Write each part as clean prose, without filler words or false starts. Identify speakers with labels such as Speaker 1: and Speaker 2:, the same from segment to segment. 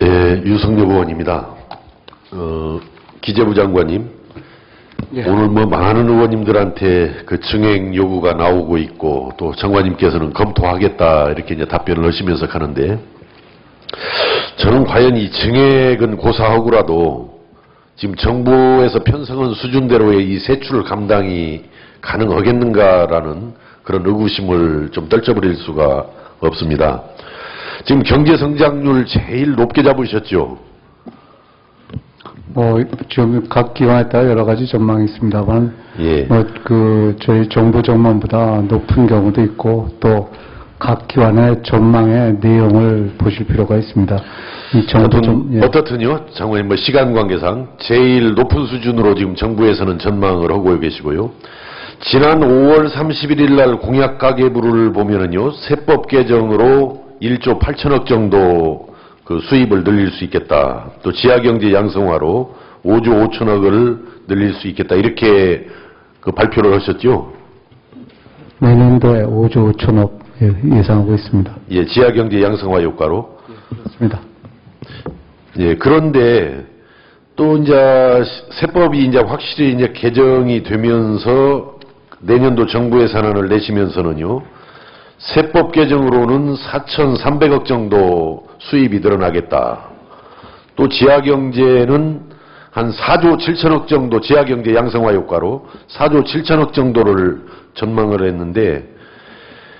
Speaker 1: 예, 유석엽 의원입니다. 기재부 장관님,
Speaker 2: 예.
Speaker 1: 오늘 뭐 많은 의원님들한테 그 증액 요구가 나오고 있고 또 장관님께서는 검토하겠다 이렇게 이제 답변을 하시면서 가는데, 저는 과연 이 증액은 고사하고라도 지금 정부에서 편성한 수준대로의 이 세출 감당이 가능하겠는가라는 그런 의구심을 좀 떨쳐버릴 수가 없습니다. 지금 경제 성장률 제일 높게 잡으셨죠?
Speaker 2: 지금 각 기관에 따라 여러 가지 전망이 있습니다만,
Speaker 1: 예.
Speaker 2: 저희 정부 전망보다 높은 경우도 있고, 또 각 기관의 전망의 내용을 보실 필요가 있습니다. 이 정부
Speaker 1: 어떻든요, 장관님, 시간 관계상 제일 높은 수준으로 지금 정부에서는 전망을 하고 계시고요. 지난 5월 31일 날 공약 가계부를 보면은요, 세법 개정으로 1조 8천억 정도 그 수입을 늘릴 수 있겠다. 또 지하경제 양성화로 5조 5천억을 늘릴 수 있겠다. 이렇게 그 발표를 하셨죠?
Speaker 2: 내년도에 5조 5천억 예상하고 있습니다.
Speaker 1: 예, 지하경제 양성화 효과로.
Speaker 2: 예, 그렇습니다.
Speaker 1: 예, 그런데 또 이제 세법이 이제 확실히 이제 개정이 되면서 내년도 정부 예산안을 내시면서는요, 세법 개정으로는 4,300억 정도 수입이 늘어나겠다. 또 지하경제는 한 4조 7천억 정도, 지하경제 양성화 효과로 4조 7천억 정도를 전망을 했는데,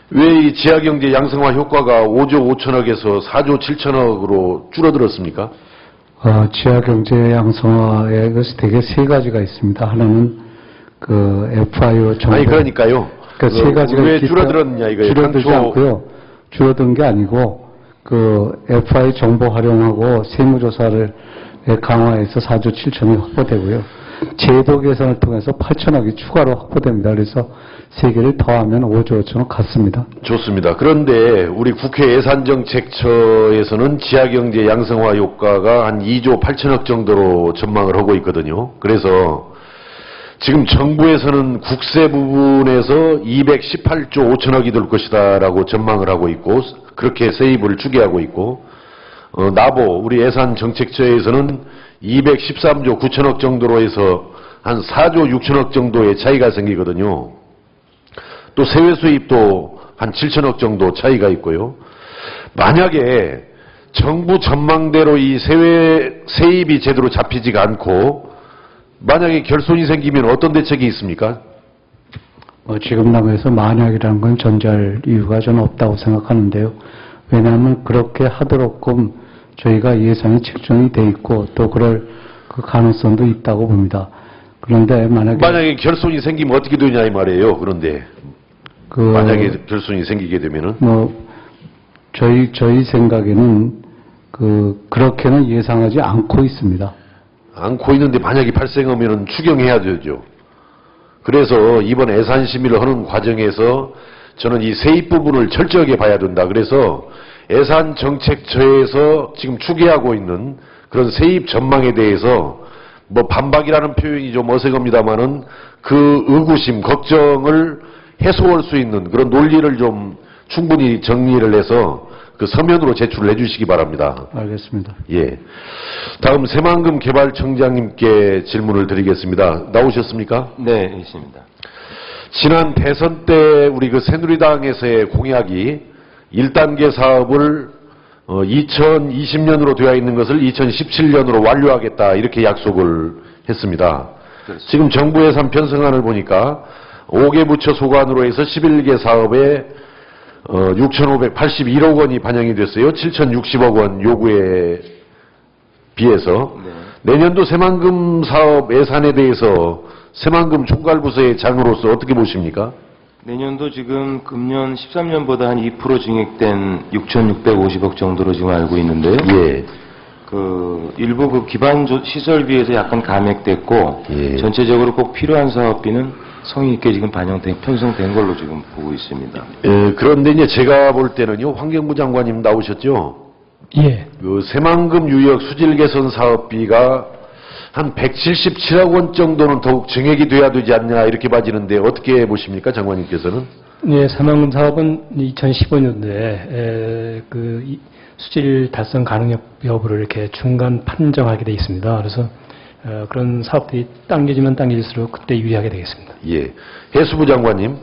Speaker 1: 왜 이 지하경제 양성화 효과가 5조 5천억에서 4조 7천억으로 줄어들었습니까?
Speaker 2: 지하경제 양성화에 대개 세 가지가 있습니다. 하나는 그 FIO 정보.
Speaker 1: 아니, 그러니까요.
Speaker 2: 그러니까 세 가지가
Speaker 1: 왜 줄어들었냐 이거예요.
Speaker 2: 줄어들지 않고요. 줄어든 게 아니고 그 FI 정보 활용하고 세무조사를 강화해서 4조 7천억이 확보되고요. 제도 개선을 통해서 8천억이 추가로 확보됩니다. 그래서 세 개를 더하면 5조 5천억 같습니다.
Speaker 1: 좋습니다. 그런데 우리 국회 예산정책처에서는 지하경제 양성화 효과가 한 2조 8천억 정도로 전망을 하고 있거든요. 그래서 지금 정부에서는 국세 부분에서 218조 5천억이 될 것이다라고 전망을 하고 있고, 그렇게 세입을 추계하고 있고, 나보 우리 예산정책처에서는 213조 9천억 정도로 해서 한 4조 6천억 정도의 차이가 생기거든요. 또 세외 수입도 한 7천억 정도 차이가 있고요. 만약에 정부 전망대로 이 세입이 제대로 잡히지가 않고 만약에 결손이 생기면 어떤 대책이 있습니까?
Speaker 2: 지금 남에서 만약이라는 건 존재할 이유가 저는 없다고 생각하는데요. 왜냐하면 그렇게 하도록끔 저희가 예산이 책정이 돼 있고 또 그럴 그 가능성도 있다고 봅니다. 그런데 만약에
Speaker 1: 결손이 생기면 어떻게 되냐 이 말이에요. 그런데 만약에 결손이 생기게 되면은
Speaker 2: 저희 생각에는 그렇게는 예상하지 않고 있습니다.
Speaker 1: 않고 있는데 만약에 발생하면은 추경해야 되죠. 그래서 이번 예산 심의를 하는 과정에서 저는 이 세입 부분을 철저하게 봐야 된다. 그래서 예산정책처에서 지금 추계하고 있는 그런 세입 전망에 대해서 반박이라는 표현이 좀 어색합니다만은 그 의구심, 걱정을 해소할 수 있는 그런 논리를 좀 충분히 정리를 해서 그 서면으로 제출을 해주시기 바랍니다.
Speaker 2: 알겠습니다.
Speaker 1: 예. 다음 새만금 개발청장님께 질문을 드리겠습니다. 나오셨습니까?
Speaker 3: 네, 있습니다.
Speaker 1: 지난 대선 때 우리 그 새누리당에서의 공약이 1단계 사업을 2020년으로 되어 있는 것을 2017년으로 완료하겠다 이렇게 약속을 했습니다. 그렇습니다. 지금 정부 예산 편성안을 보니까 5개 부처 소관으로 해서 11개 사업에 6,581억 원이 반영이 됐어요. 7,060억 원 요구에 비해서. 네. 내년도 새만금 사업 예산에 대해서 새만금 총괄부서의 장으로서 어떻게 보십니까?
Speaker 3: 내년도 지금 금년 13년보다 한 2% 증액된 6,650억 정도로 지금 알고 있는데요.
Speaker 1: 예.
Speaker 3: 일부 기반 시설비에서 약간 감액됐고,
Speaker 1: 예.
Speaker 3: 전체적으로 꼭 필요한 사업비는 성의 있게 지금 편성된 걸로 지금 보고 있습니다.
Speaker 1: 예, 그런데 이제 제가 볼 때는요, 환경부 장관님 나오셨죠?
Speaker 2: 예.
Speaker 1: 새만금 유역 수질 개선 사업비가 한 177억 원 정도는 더욱 증액이 돼야 되지 않냐 이렇게 봐지는데 어떻게 보십니까, 장관님께서는?
Speaker 4: 네, 새만금 사업은 2015년도에 수질 달성 가능 여부를 이렇게 중간 판정하게 되어 있습니다. 그래서 그런 사업들이 당겨지면 당겨질수록 그때 유리하게 되겠습니다.
Speaker 1: 예. 해수부 장관님,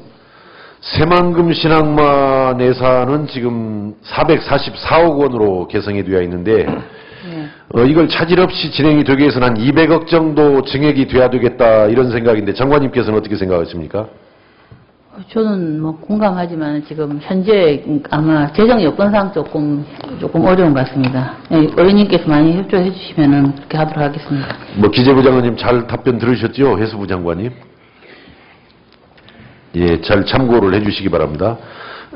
Speaker 1: 새만금 신항만 예산은 지금 444억 원으로 개성이 되어 있는데 이걸 차질 없이 진행이 되기 위해서는 한 200억 정도 증액이 돼야 되겠다 이런 생각인데 장관님께서는 어떻게 생각하십니까?
Speaker 5: 저는 뭐 공감하지만 지금 현재 아마 재정 여건상 조금 어려운 것 같습니다. 예, 의원님께서 많이 협조해 주시면은 그렇게 하도록 하겠습니다.
Speaker 1: 뭐 기재부 장관님 잘 답변 들으셨죠? 해수부 장관님? 예, 잘 참고를 해주시기 바랍니다.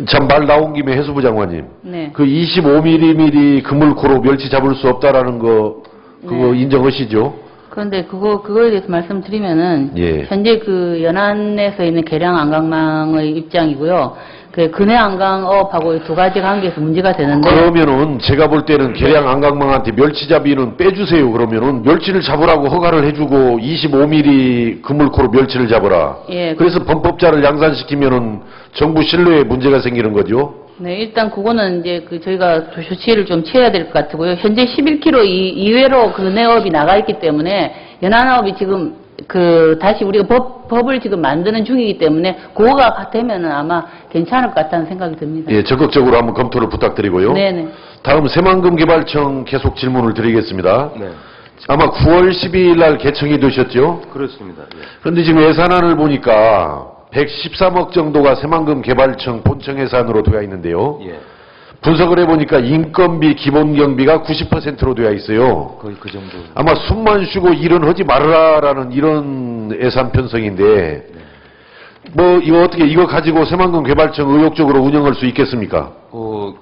Speaker 1: 참 말 나온 김에 해수부 장관님,
Speaker 5: 네.
Speaker 1: 그 25mm 그물코로 멸치 잡을 수 없다라는 거 그거
Speaker 5: 네.
Speaker 1: 인정하시죠?
Speaker 5: 그런데 그거에 대해서 말씀드리면은
Speaker 1: 예.
Speaker 5: 현재 그 연안에서 있는 계량 안강망의 입장이고요. 그 근해 안강업하고 두 가지 관계에서 문제가 되는데.
Speaker 1: 그러면은 제가 볼 때는 계량 안강망한테 멸치잡이는 빼주세요. 그러면은 멸치를 잡으라고 허가를 해주고 25mm 그물코로 멸치를 잡으라.
Speaker 5: 예.
Speaker 1: 그래서 범법자를 양산시키면은 정부 신뢰에 문제가 생기는 거죠.
Speaker 5: 네, 일단 그거는 이제 저희가 조치를 좀 취해야 될 것 같고요. 현재 11km 이외로 근해업이 나가 있기 때문에 연안업이 지금 다시 우리가 법을 지금 만드는 중이기 때문에 그거가 되면은 아마 괜찮을 것 같다는 생각이 듭니다.
Speaker 1: 예, 적극적으로 한번 검토를 부탁드리고요.
Speaker 5: 네네.
Speaker 1: 다음 새만금 개발청 계속 질문을 드리겠습니다.
Speaker 3: 네.
Speaker 1: 아마 9월 12일 날 개청이 되셨죠?
Speaker 3: 그렇습니다. 예.
Speaker 1: 그런데 지금 예산안을 보니까 113억 정도가 새만금 개발청 본청 예산으로 되어 있는데요.
Speaker 3: 예.
Speaker 1: 분석을 해보니까 인건비, 기본경비가 90%로 되어 있어요.
Speaker 3: 거의 그 정도.
Speaker 1: 아마 숨만 쉬고 일은 하지 말아라라는 이런 예산 편성인데 뭐 이거 가지고 새만금 개발청 의욕적으로 운영할 수 있겠습니까?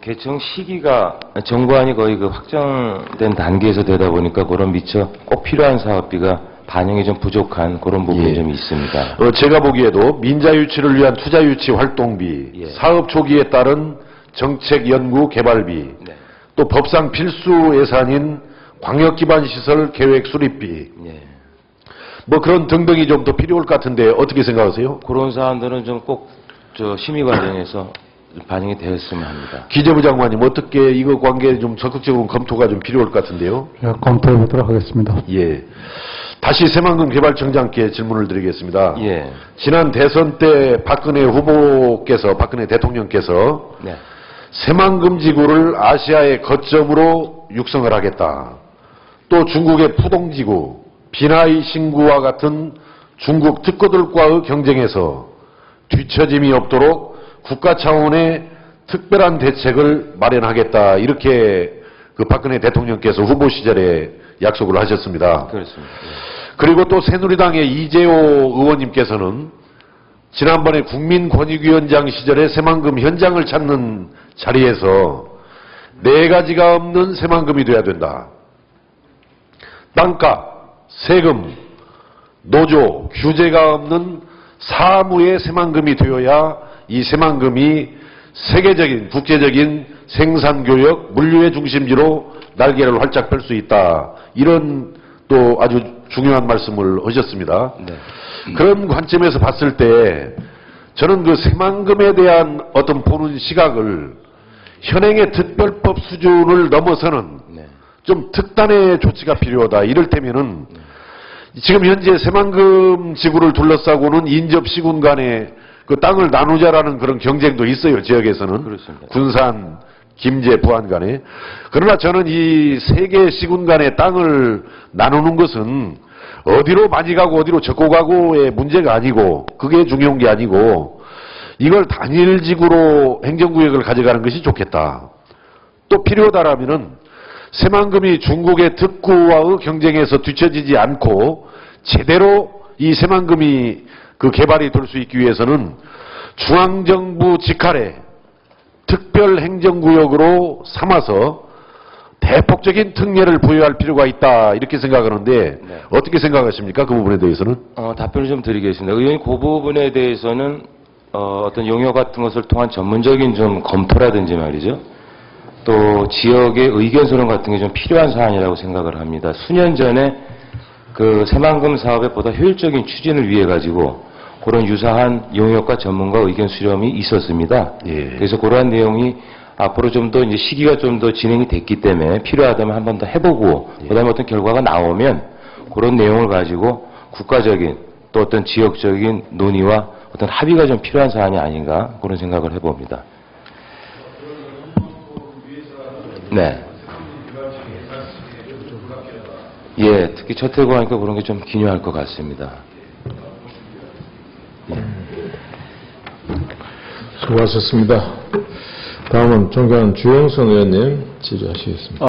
Speaker 3: 개청 시기가 정부안이 거의 확정된 단계에서 되다 보니까 그런 미처 꼭 필요한 사업비가 반영이 좀 부족한 그런 부분이
Speaker 1: 예.
Speaker 3: 좀 있습니다.
Speaker 1: 제가 보기에도 민자 유치를 위한 투자 유치 활동비,
Speaker 3: 예.
Speaker 1: 사업 초기에 따른 정책 연구 개발비,
Speaker 3: 네.
Speaker 1: 또 법상 필수 예산인 광역 기반 시설 계획 수립비,
Speaker 3: 예.
Speaker 1: 뭐 그런 등등이 좀 더 필요할 것 같은데 어떻게 생각하세요?
Speaker 3: 그런 사안들은 좀 꼭 심의 과정에서 반영이 되었으면 합니다.
Speaker 1: 기재부 장관님 어떻게 이거 관계 좀 적극적으로 검토가 좀 필요할 것 같은데요?
Speaker 2: 제가 검토해 보도록 하겠습니다.
Speaker 1: 예. 다시 새만금 개발청장께 질문을 드리겠습니다.
Speaker 3: 예.
Speaker 1: 지난 대선 때 박근혜 대통령께서
Speaker 3: 네.
Speaker 1: 새만금 지구를 아시아의 거점으로 육성을 하겠다. 또 중국의 푸동지구, 비나이 신구와 같은 중국 특구들과의 경쟁에서 뒤처짐이 없도록 국가 차원의 특별한 대책을 마련하겠다. 이렇게 박근혜 대통령께서 후보 시절에 약속을 하셨습니다.
Speaker 3: 그렇습니다. 예.
Speaker 1: 그리고 또 새누리당의 이재호 의원님께서는 지난번에 국민권익위원장 시절에 새만금 현장을 찾는 자리에서 4가지가 없는 새만금이 돼야 된다. 땅값, 세금, 노조, 규제가 없는 사무의 새만금이 되어야 이 새만금이 세계적인, 국제적인 생산교역, 물류의 중심지로 날개를 활짝 펼 수 있다. 이런 또 아주 중요한 말씀을 하셨습니다.
Speaker 3: 네.
Speaker 1: 그런 관점에서 봤을 때 저는 새만금에 대한 어떤 보는 시각을 현행의 특별법 수준을 넘어서는
Speaker 3: 네.
Speaker 1: 좀 특단의 조치가 필요하다. 이를테면은 지금 현재 새만금 지구를 둘러싸고는 인접 시군 간에 땅을 나누자라는 그런 경쟁도 있어요. 지역에서는.
Speaker 3: 그렇습니다.
Speaker 1: 군산, 김제, 부안 간에. 그러나 저는 이 세 개 시군 간의 땅을 나누는 것은 어디로 많이 가고 어디로 적고 가고의 문제가 아니고 그게 중요한 게 아니고 이걸 단일지구로 행정구역을 가져가는 것이 좋겠다. 또 필요하다라면은 새만금이 중국의 특구와의 경쟁에서 뒤처지지 않고 제대로 이 새만금이 개발이 될 수 있기 위해서는 중앙정부 직할의 특별행정구역으로 삼아서 대폭적인 특례를 부여할 필요가 있다. 이렇게 생각하는데
Speaker 3: 네.
Speaker 1: 어떻게 생각하십니까? 그 부분에 대해서는?
Speaker 3: 답변을 좀 드리겠습니다. 의원님 그 부분에 대해서는 어떤 용역 같은 것을 통한 전문적인 좀 검토라든지 말이죠. 또 지역의 의견 수렴 같은 게 좀 필요한 사안이라고 생각을 합니다. 수년 전에 그 새만금 사업의 보다 효율적인 추진을 위해 가지고 그런 유사한 용역과 전문가 의견 수렴이 있었습니다.
Speaker 1: 예.
Speaker 3: 그래서 그러한 내용이 앞으로 좀 더 이제 시기가 좀 더 진행이 됐기 때문에 필요하다면 한 번 더 해보고 그다음에 어떤 결과가 나오면 그런 내용을 가지고 국가적인 또 어떤 지역적인 논의와 어떤 합의가 좀 필요한 사안이 아닌가 그런 생각을 해봅니다. 네. 예, 특히 첫 해고 하니까 그런 게 좀 기묘할 것 같습니다.
Speaker 6: 수고하셨습니다. 다음은 존경하는 주영선 의원님 질의하시겠습니다.